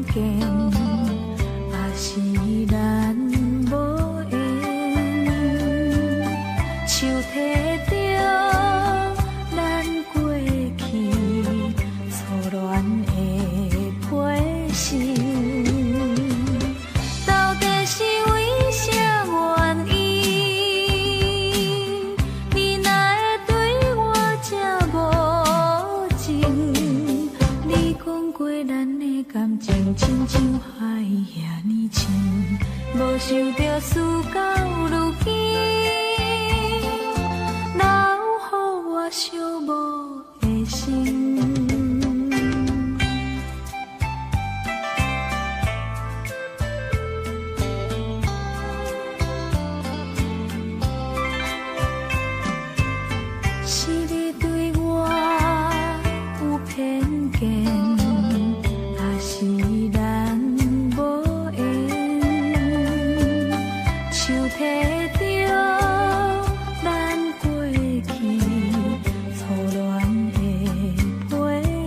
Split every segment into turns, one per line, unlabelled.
见，也是咱无缘，手提着咱过去错乱的批信，到底是为啥原因？你哪会对我这无情？你讲过咱的感情，亲像海遐尼深，无想到事到如今，留予我寂寞的心。是你对我有偏见，也是咱无缘，手提着咱过去错乱的批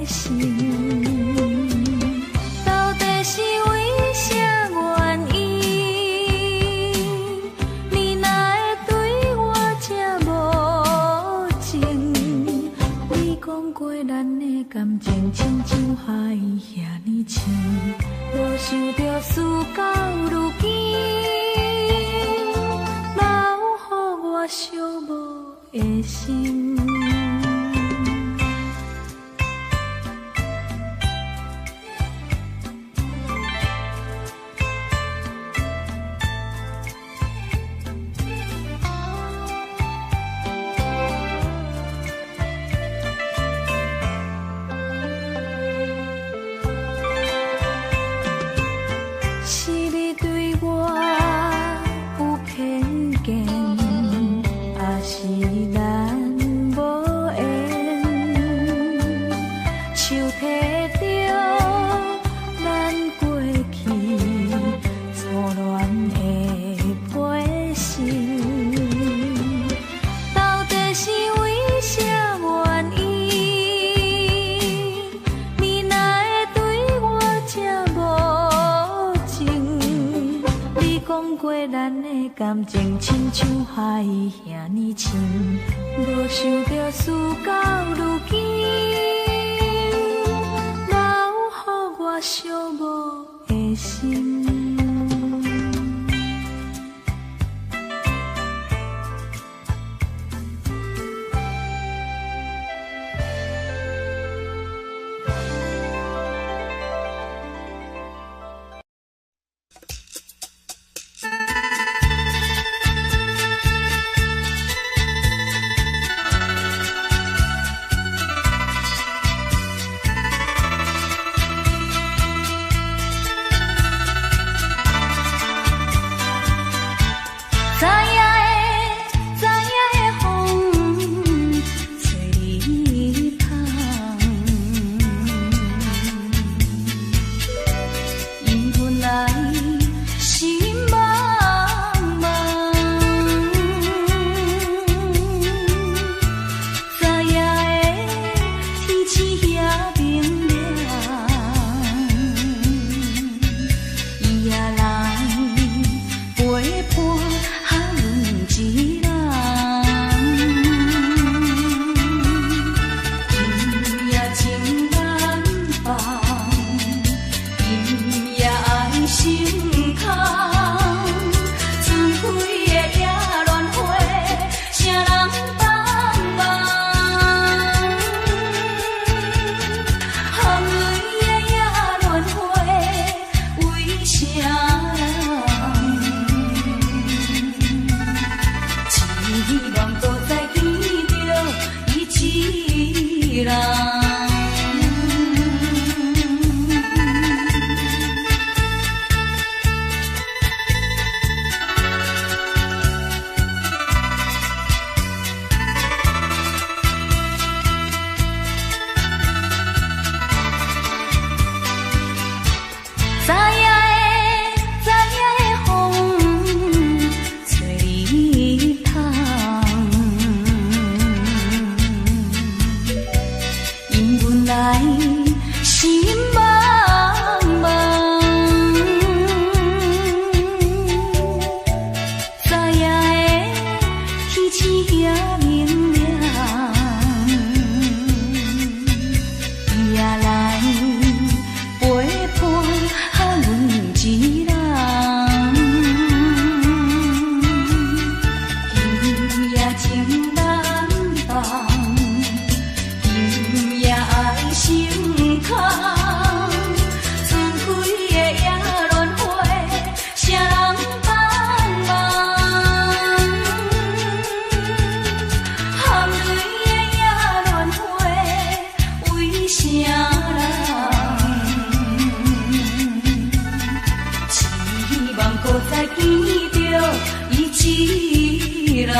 信，到底是为啥原因？你哪会对我这无情？你讲过咱的感情，亲像海遐尼深，无想到事到如今，留予我寂寞的心。是你对我有偏见，也是咱无缘，手提着咱过去错乱的批信，到底是为啥原因？你哪会对我这无情？你讲过咱的感情，亲像海遐尼深，无想到事到如今，留予我寂寞的心。再见着伊一人。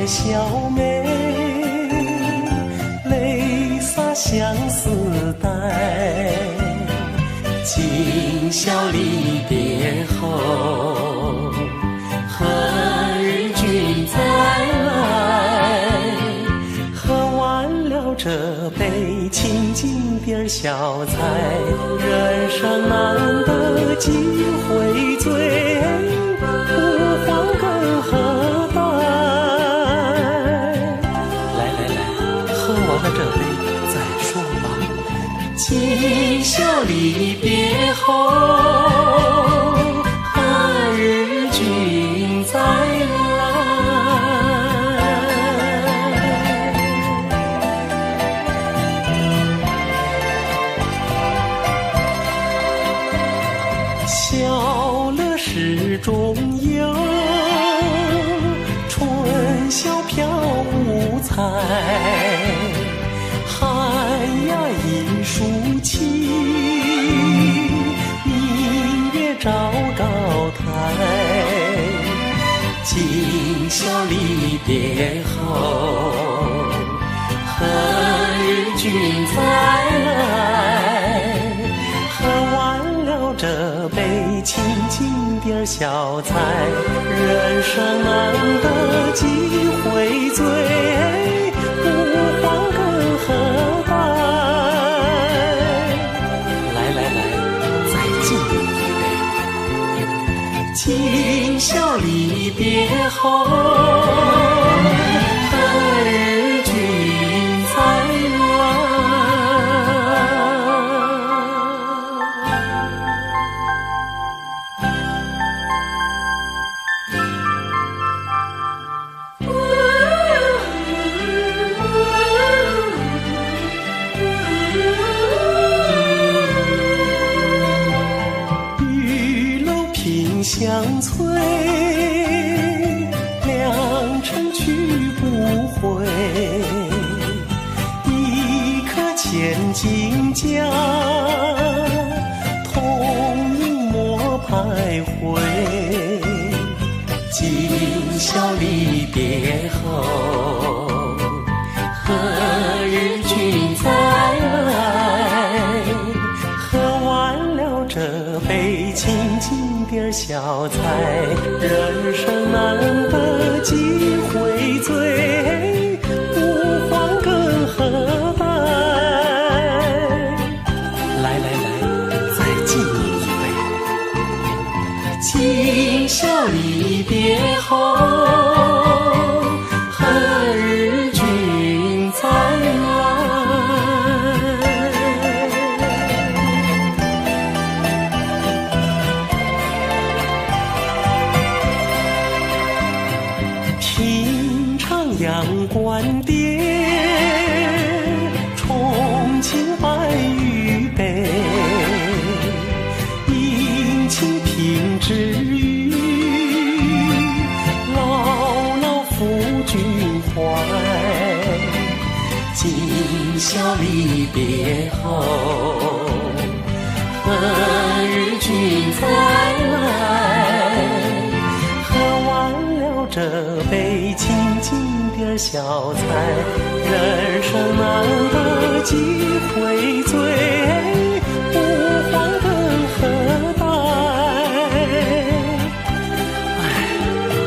小妹，泪洒相思带。今宵离别后，何日君再来？喝完了这杯清静点小菜，人生难得几回醉，不欢更何待？喝完了这杯再说吧。今宵离别后，何日君再来？笑乐始终有，春宵飘无彩。抒情，明月照高台，今宵离别后，何日君再来？喝完了这杯清清点小菜，人生难得几回醉，不欢更何待？来来来，再敬一杯。今宵离别后，何日君再来？相催，良辰去不回，一颗千金家，同饮莫徘徊。今宵离别后，何日君再来？喝完了这杯清清点小菜，人生难得几回醉，不欢更何待？来来来，再敬你一杯。今宵离别后，何日君再来？阳关殿，重庆白玉杯，饮清平之语，牢牢抚君怀。今宵离别后，何日君再来？喝完了这杯清清点小菜，人生难得几回醉，不欢更何待？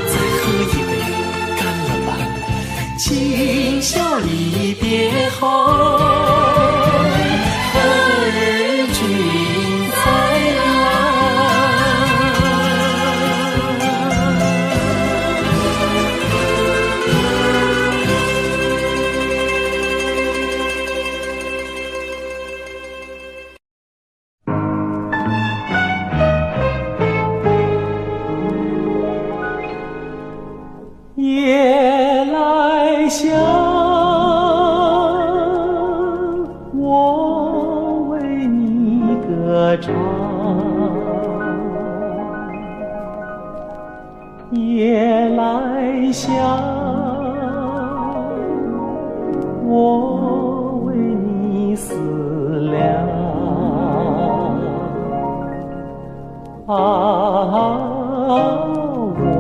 再喝一杯，干了吧！今宵离别后，何日君再来？夜来香，我为你歌唱。夜来香，我为你思量。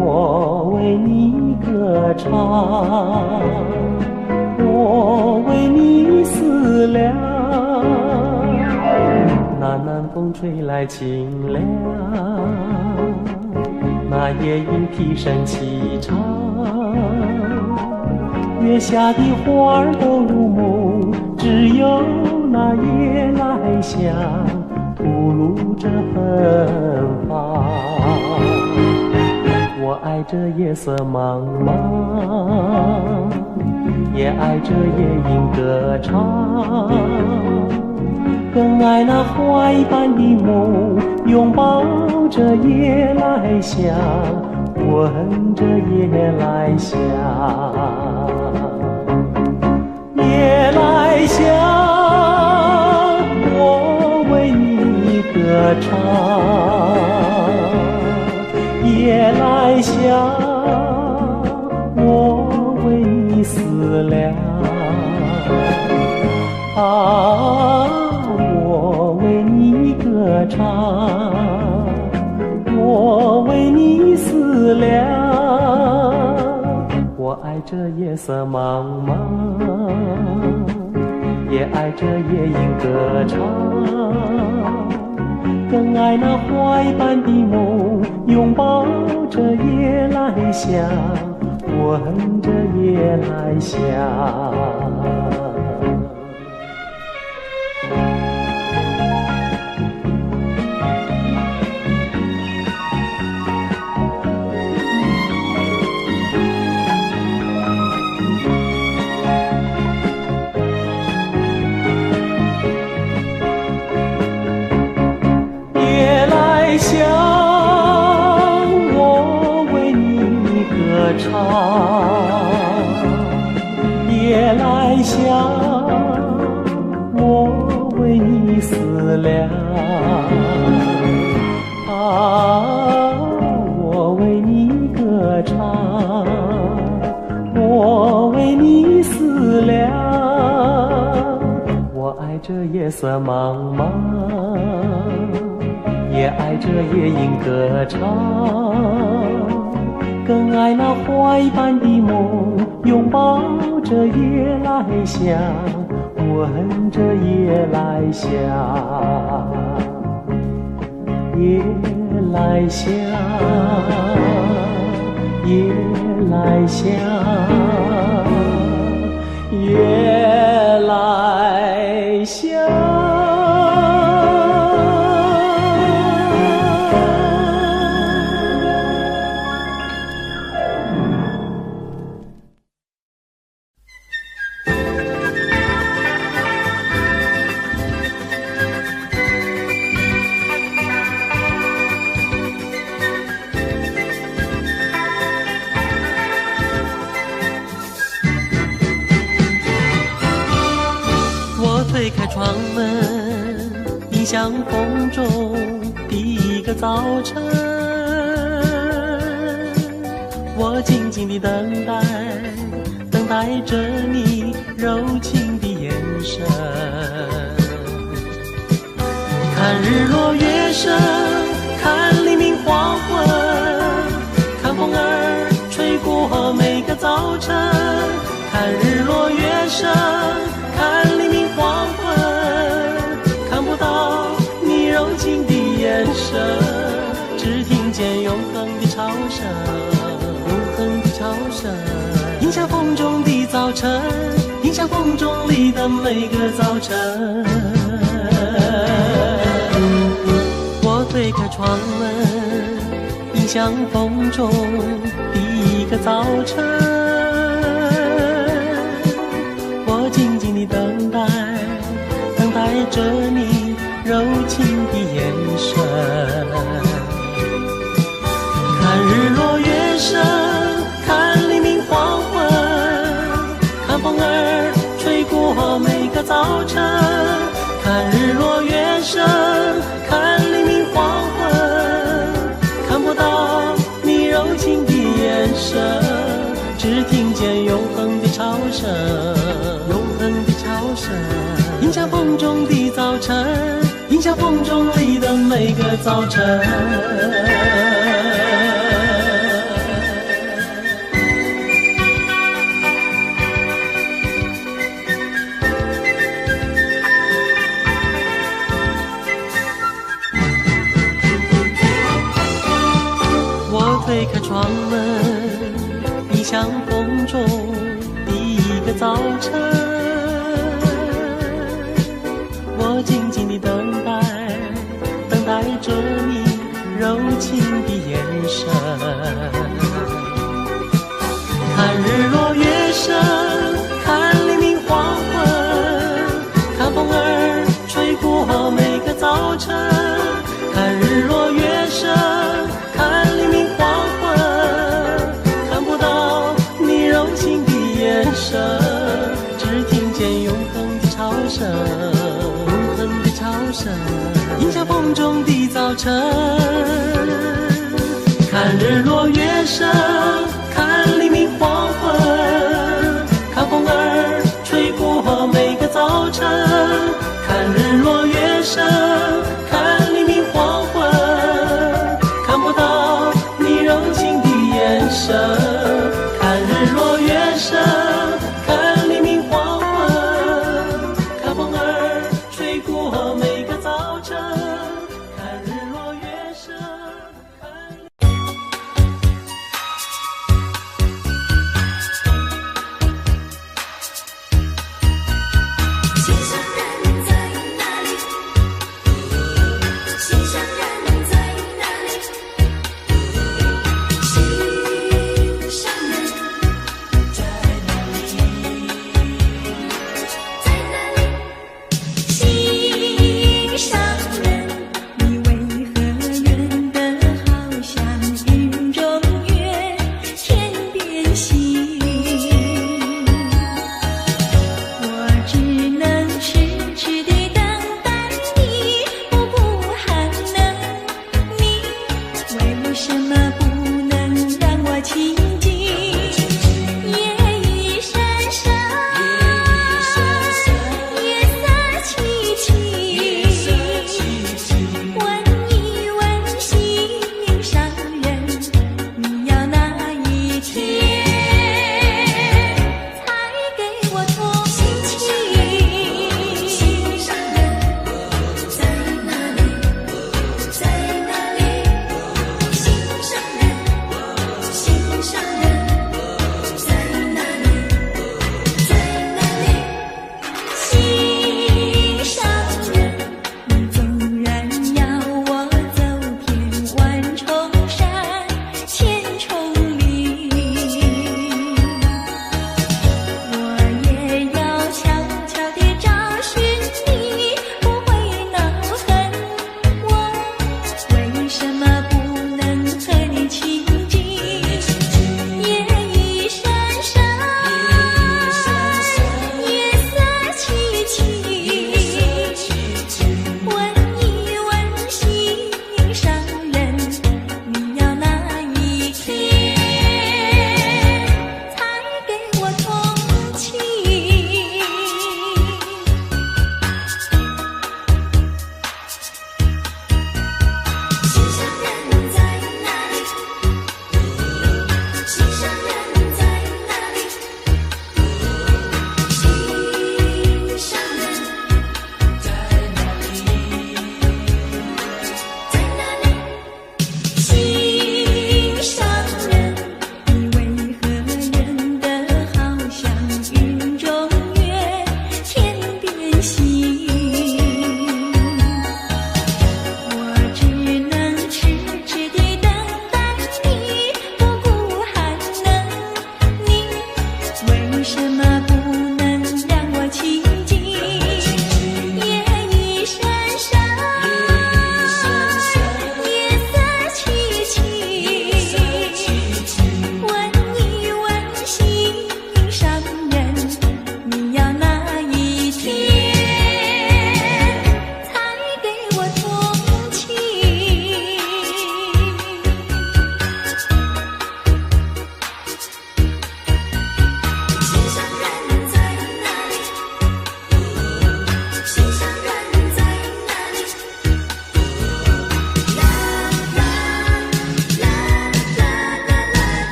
我为你歌唱，我为你思量。那南风吹来清凉，那夜莺啼声齐唱，月下的花儿都入梦，只有那夜来香吐露着芬芳。我爱这夜色茫茫，也爱这夜莺歌唱，更爱那花一般的梦，拥抱着夜来香，闻着夜来香。夜来香，我为你歌唱。夜来香，我为你思量。这夜色茫茫，也爱这夜莺歌唱，更爱那怀般的梦，拥抱着夜来香，闻着夜来香。香，我为你歌唱，夜来香，我为你思量。我为你歌唱，我为你思量。我爱这夜色茫茫，也爱这夜莺歌唱，更爱那怀般的梦，拥抱着夜来香，闻着夜来香。夜来香，夜来香，夜来香。推开窗门，迎向风中第一个早晨。我静静地等待，等待着你柔情的眼神。看日落月升，看黎明黄昏，看风儿吹过每个早晨。看日落月升，看黎明黄昏，看不到你柔情的眼神，只听见永恒的潮声，永恒的潮声，迎向风中的早晨，迎向风中里的每个早晨。我推开窗门，迎向风中第一个早晨。我静静地等待，等待着你柔情的眼神。看日落月升，看黎明黄昏，看风儿吹过每个早晨。看日落月升，看黎明黄昏，看不到你柔情的眼神，只听见永恒的潮声，永恒的潮声，迎向风中的早晨，迎向风中里的每个早晨。我推开窗门，迎向风中第一个早晨。我静静地等待，等待着你柔情的眼神。看日落月升，看黎明黄昏，看风儿吹过每个早晨。看日落月升，看黎明黄昏，看不到你柔情的眼神，只听见永恒的潮声，永恒的潮声，迎向风中的早晨。看日落月升，看黎明黄昏，看风儿吹过每个早晨。看日落月升，看黎明黄昏，看不到你柔情的眼神。看日落月升，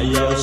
有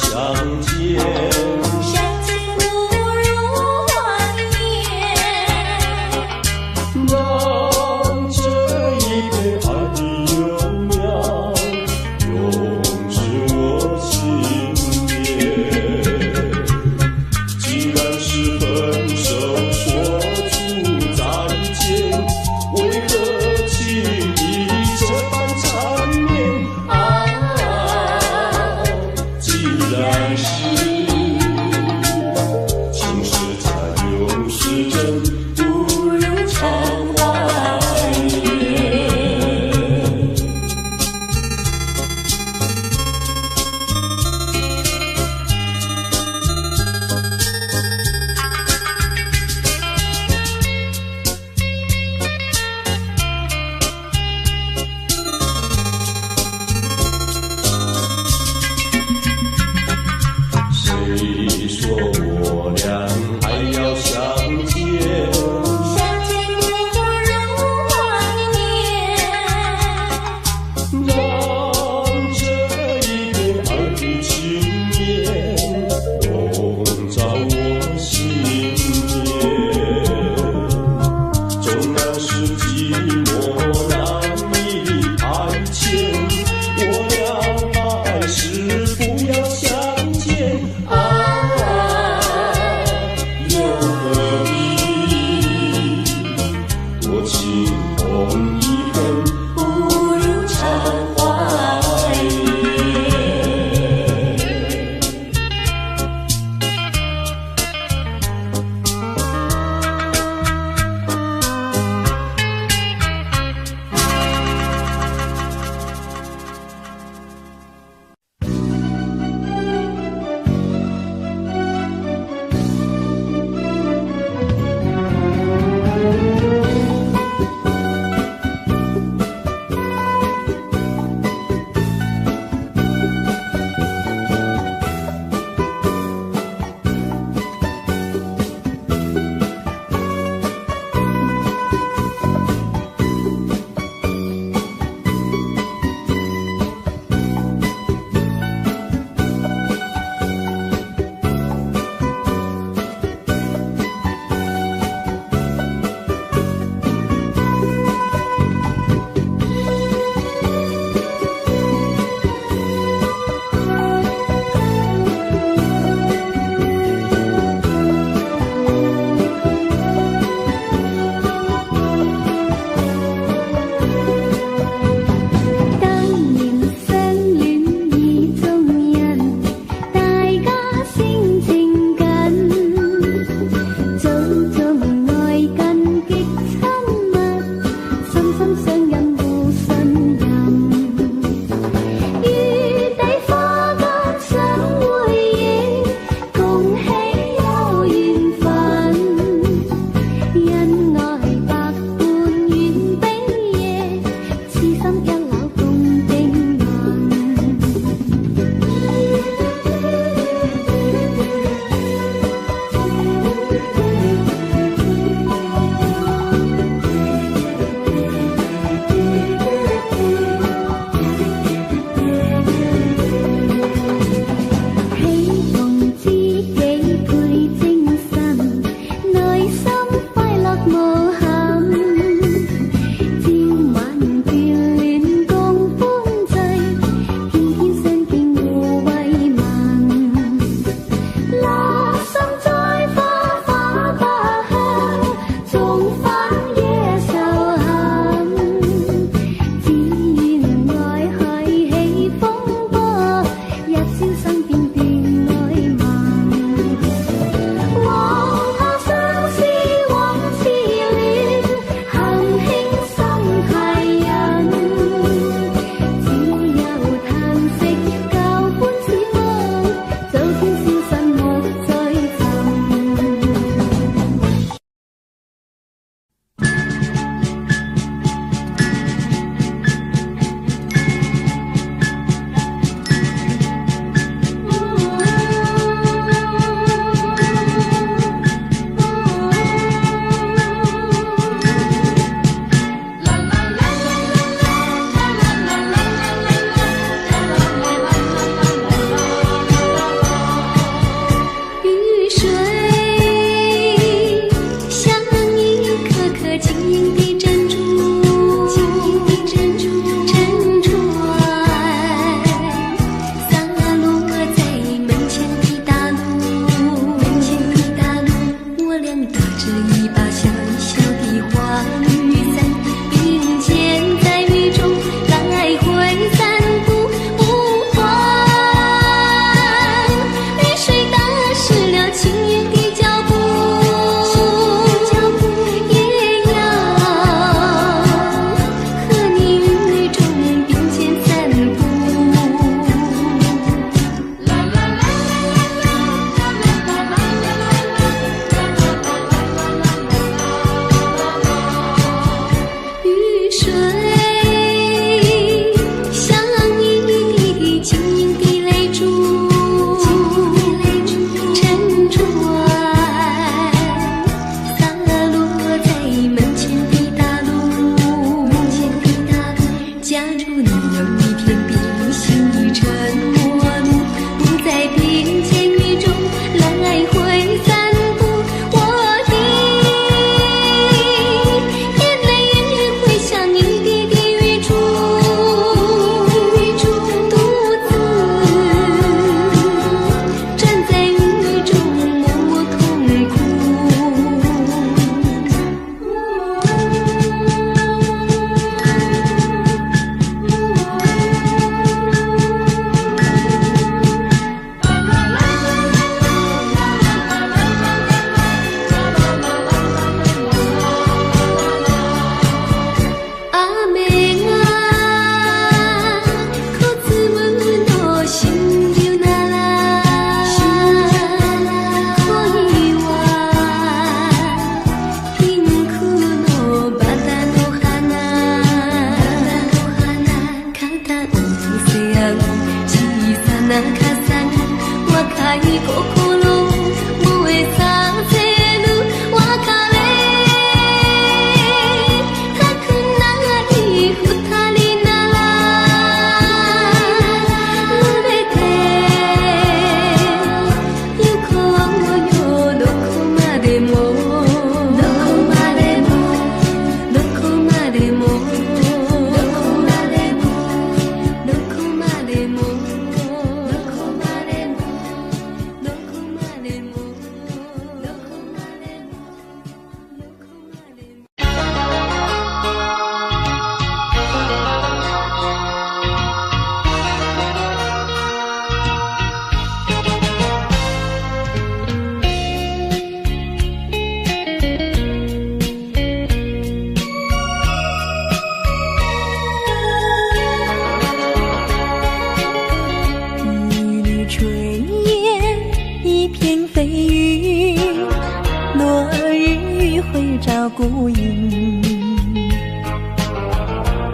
孤影，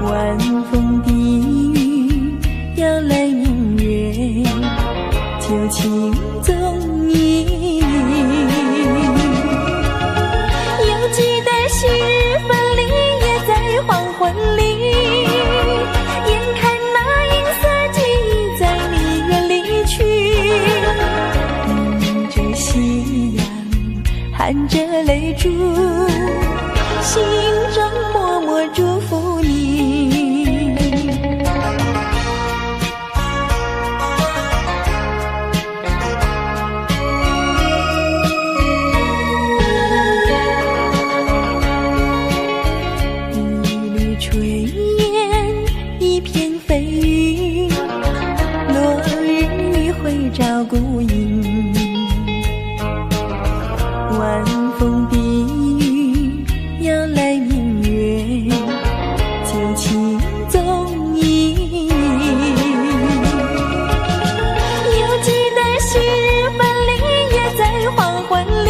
晚风低语，摇来明月，旧情踪影。犹记得昔日分离，也在黄昏里。眼看那银色记忆在你远离去，迎着夕阳，含着泪珠。心中默默祝福你，一缕炊烟，一片飞云，落日会照孤影，晚风低摇来明月，旧情踪影。犹记得昔日分离，也在黄昏里。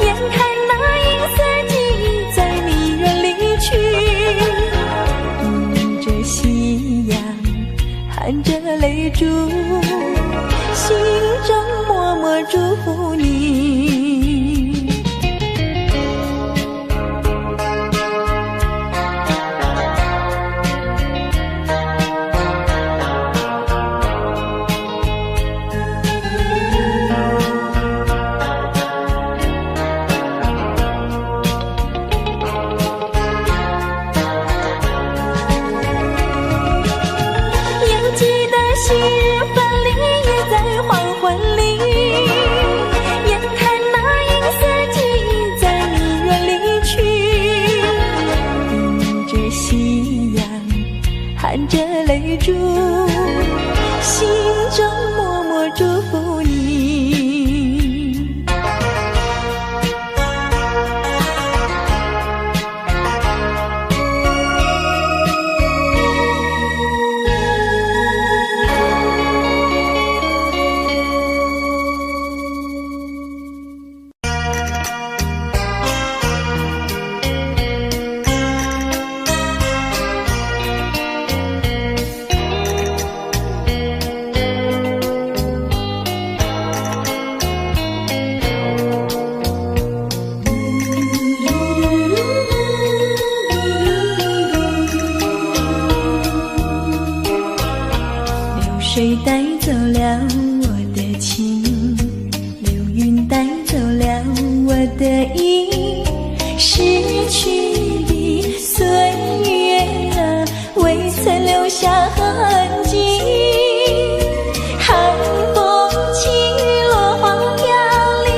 眼看那银色记忆在你远离去，迎着夕阳，含着泪珠，心中默默祝福你。昔日分离，也在黄昏里。眼看那银色记忆在你远离去，迎着夕阳，含着泪珠，心中默默祝福你。水带走了我的情，流云带走了我的意，逝去的岁月啊，未曾留下痕迹。寒风起，落花飘零，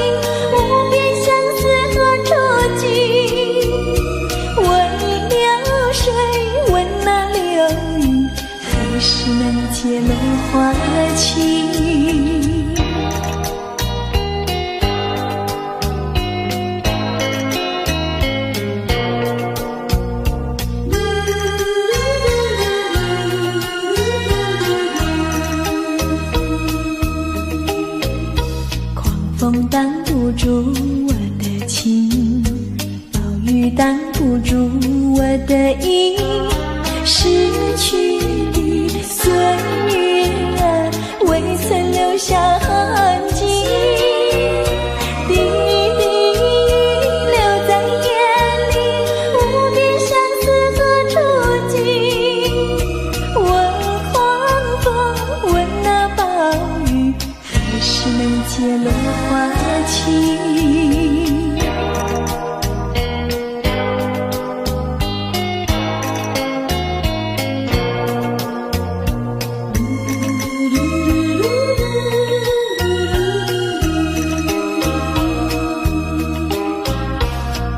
无边相思何处寄？问流水，问那流云，何时能解落花情？狂风挡不住我的情，暴雨挡不住我的意，逝去的岁月啊，未曾留下痕结落花期。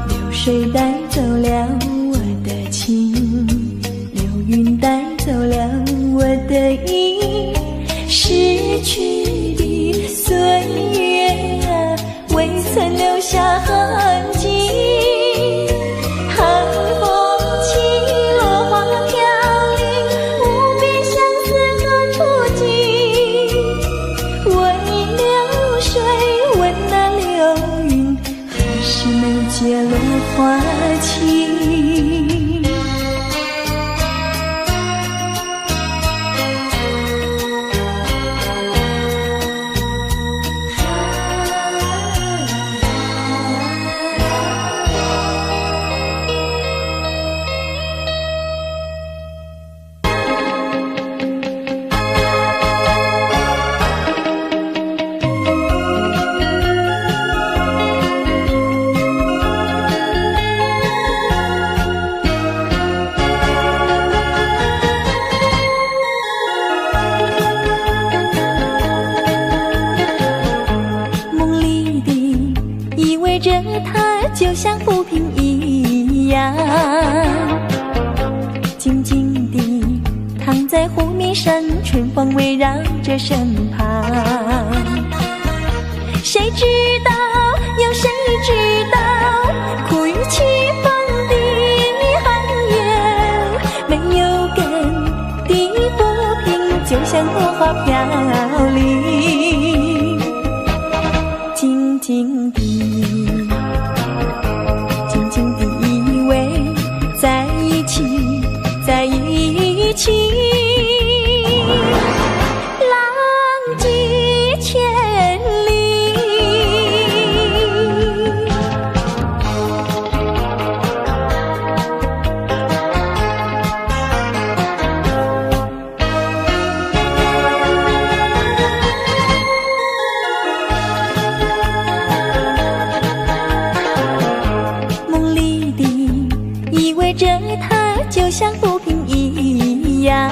流水带走了我的情，流云带走了我的意，逝去的岁月啊，未曾留下痕迹。寒风起，落花飘零，无边相思何处尽？为流水问那流云，何时能结落花期？就像浮萍一样，静静地躺在湖面上，春风围绕着身旁。谁知道，有谁知道，苦与凄风的寒夜，没有根的浮萍，就像落花飘零，静静地在一起，浪迹千里。梦里的依偎着他，就像浮萍一样，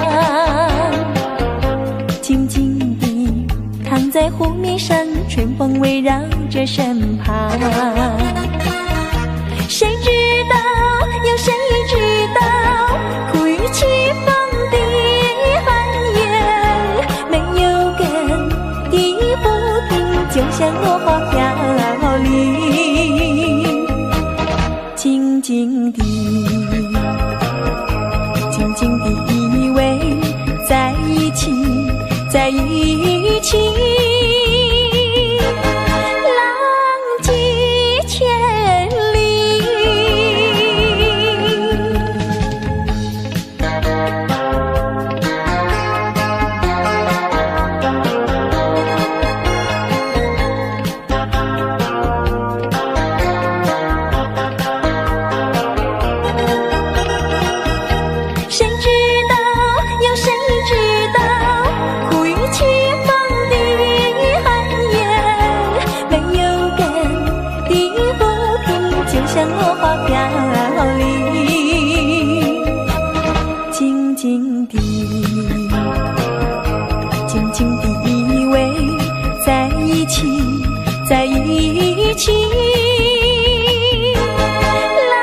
静静地躺在湖面上，春风围绕着身旁。谁知道，有谁知道，苦与凄风的寒夜，没有根的浮萍，就像落花飘零，静静地依偎在一起，在一起，浪迹千里。像落花飘零，静静地依偎在一起，在一起，浪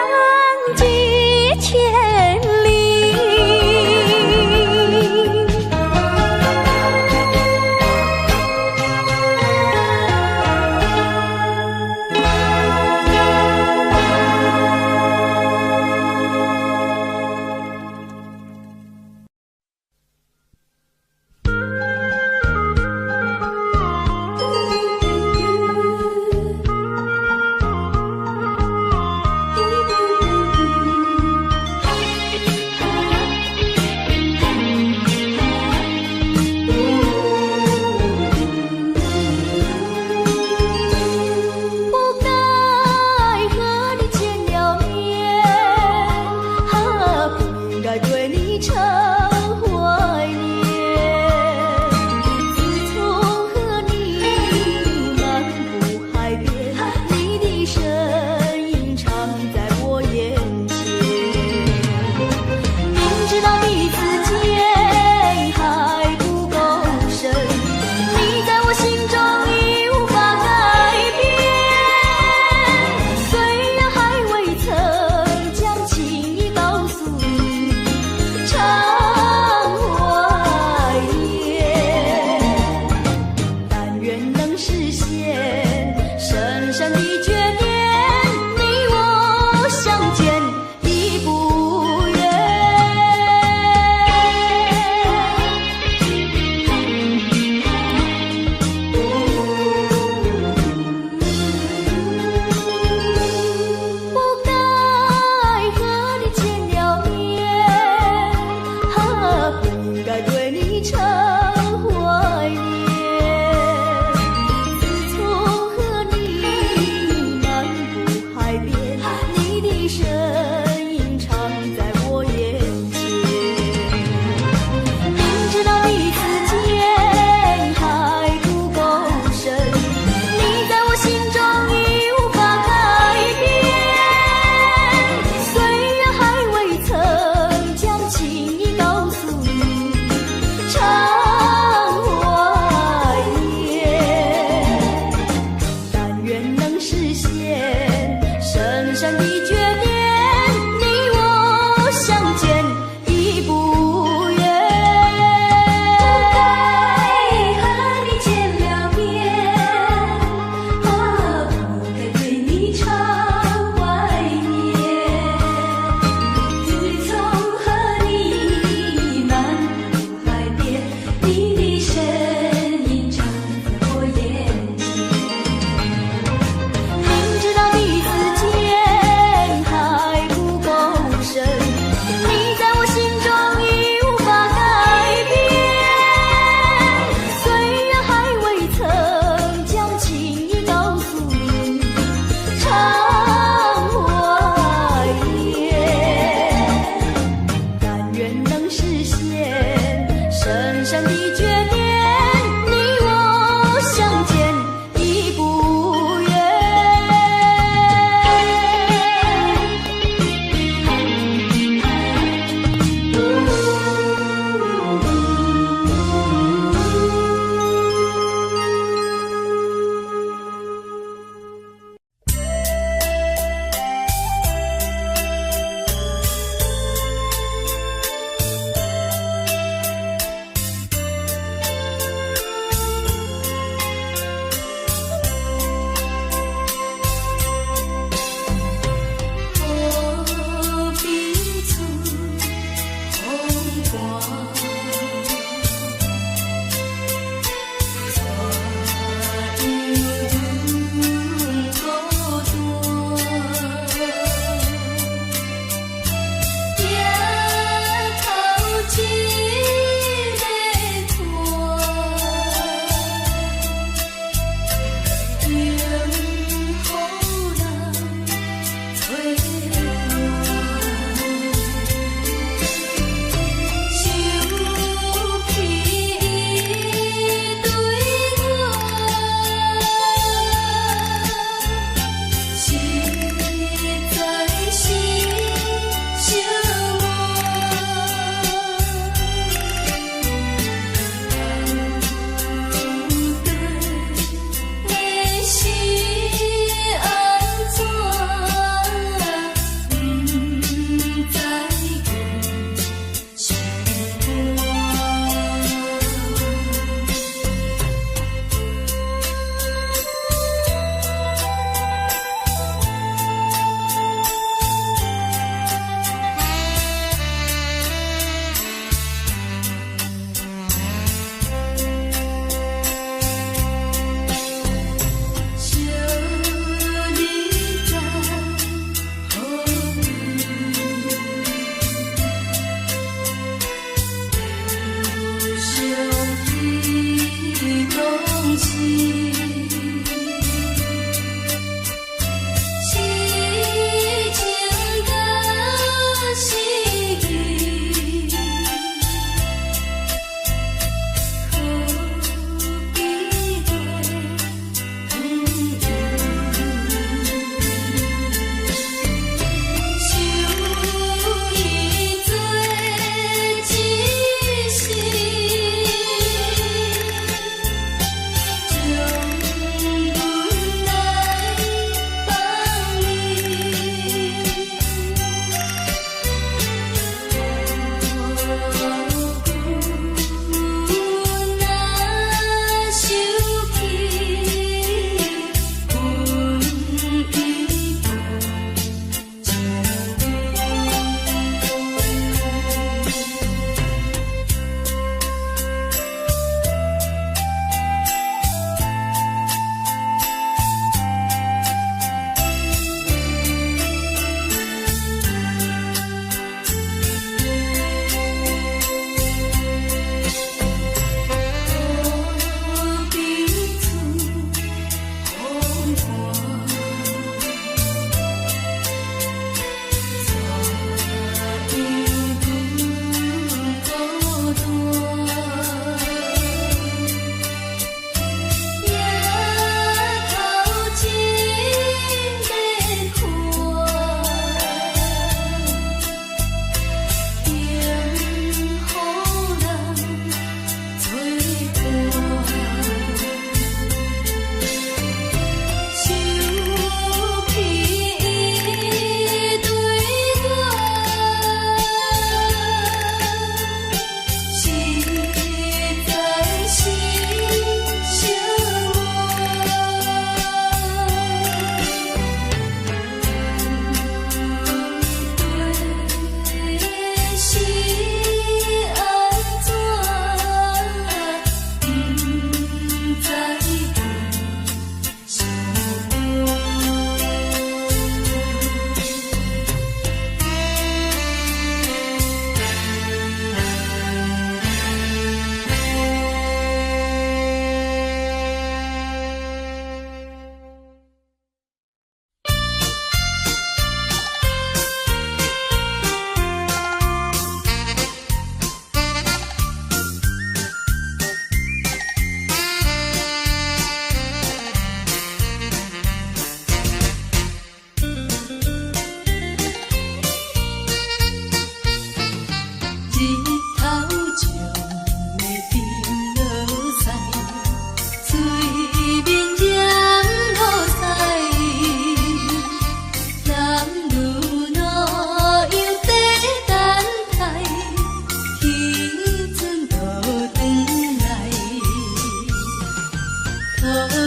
迹千里。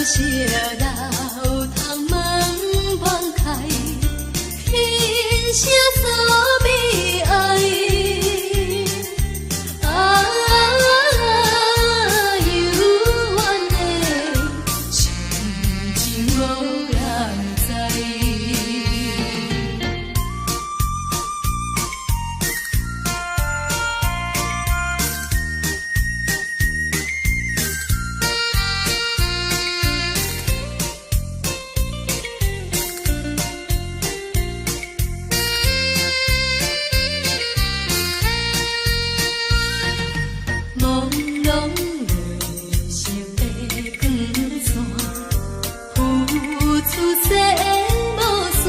小老窗门放开，轻声诉悲哀。幽怨的心情无人知。朦胧的心的光线，付出世无线，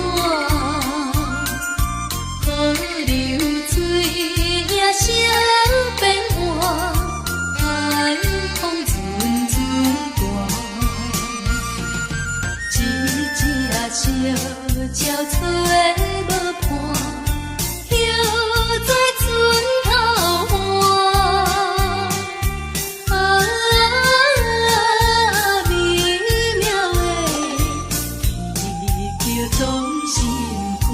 河流水也成变换，海风阵阵刮，一只小鸟吹无伴，摇在船头岸。美妙的祈求动心肝。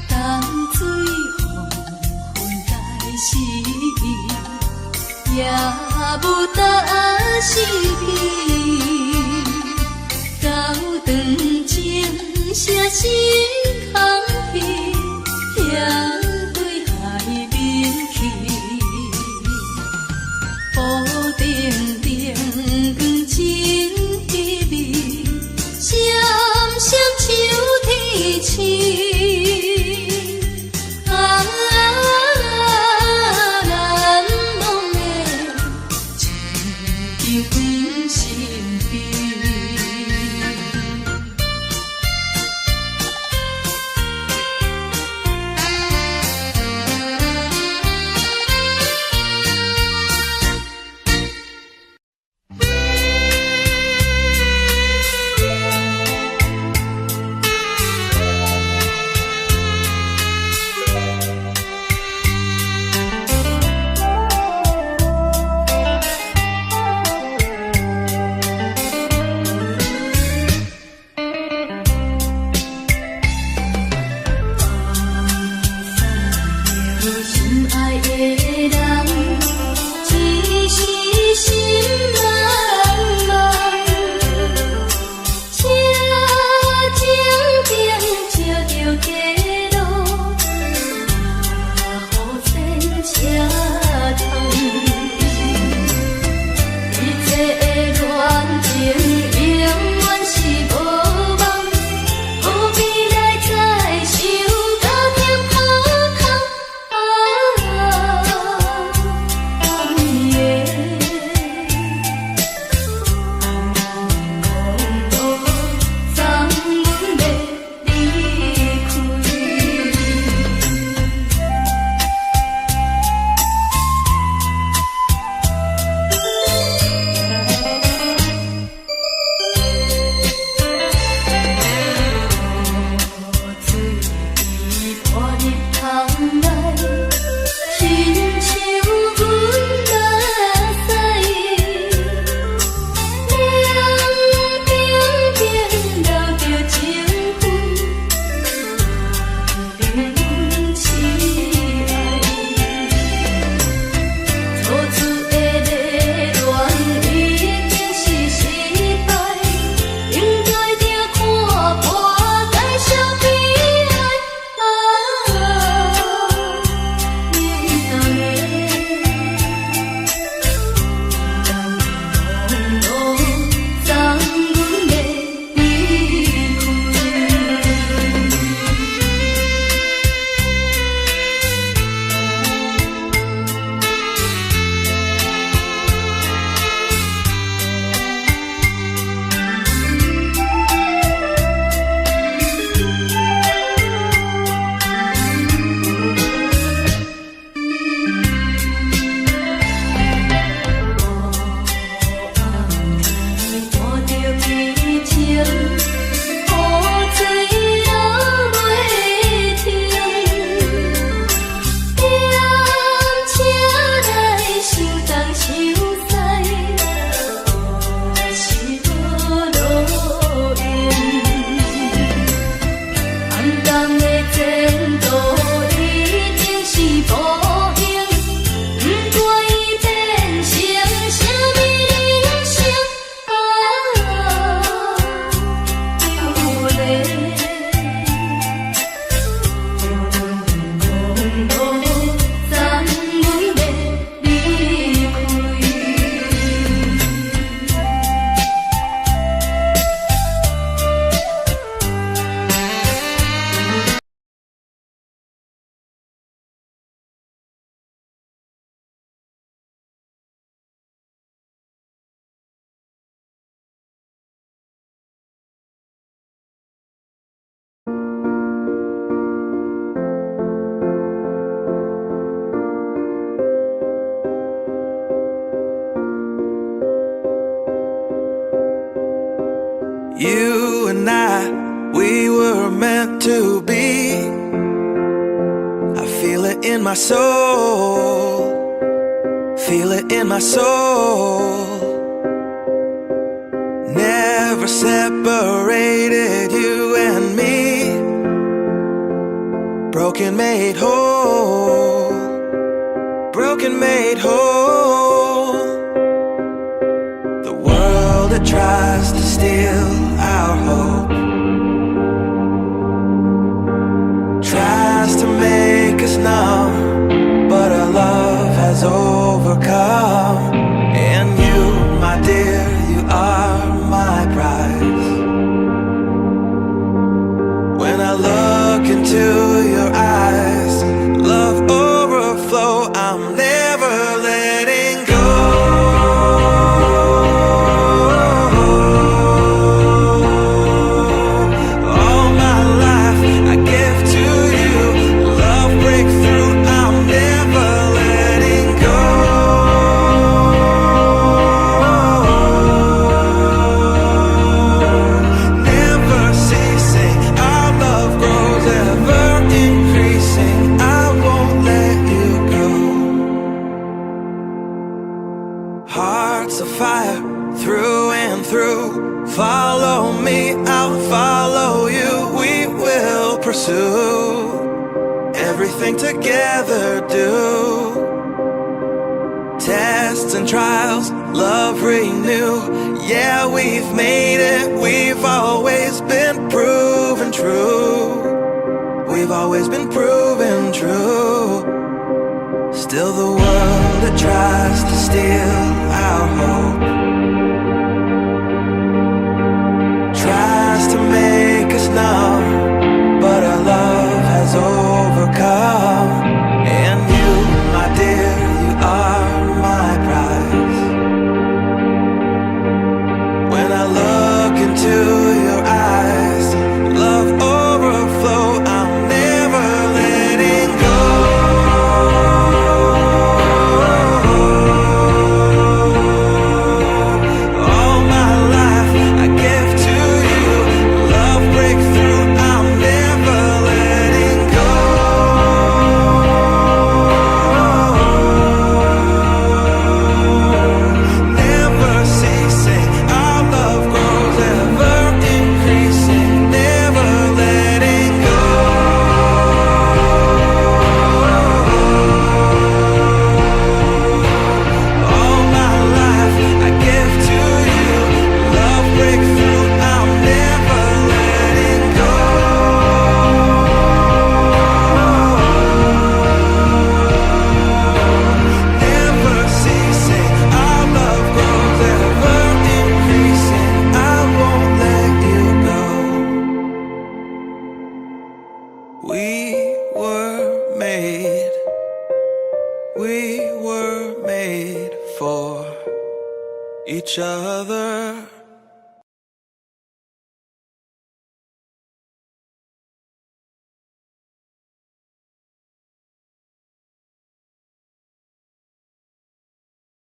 淡水黄昏该是伊，也无答是彼。到长情写心空虚，向对海面去。布丁丁光真稀微，闪闪像天星。难忘的情景心悲。心爱的人，只是心茫茫，车静静照着街路，雨线车窗，一切的恋情永远是无望，何必来再想到点苦痛？
You and I, we were meant to be. I feel it in my soul, feel it in my soul. Never separated, you and me. Broken made whole, broken made whole. The world that tries to steal our hope tries to make us numb, but our love has overcome. And you, my dear, you are my prize. When I look into your eyes, love overflow, I'm never letting go. All my life I give to you, love breakthrough, I'm never letting go. Never ceasing, our love grows ever increasing, I won't let you go. Hearts of fire through and through, follow me, I'll follow you. We will pursue everything together, do tests and trials, love renew. Yeah, we've made it, we've always been proven true. We've always been proven true. Still the world that tries to steal our hope tries to make us numb, but our love has overcome. And you, my dear, you are my prize. When I look into your eyes, love overflow, I'm never letting go. All my life I give to you, love breakthrough, I'm never letting go. Never ceasing, our love grows ever increasing, never letting go. All my life I give to you, love breakthrough, I'm never letting go. Never ceasing, our love grows ever increasing, I won't let you go. We were made for each other.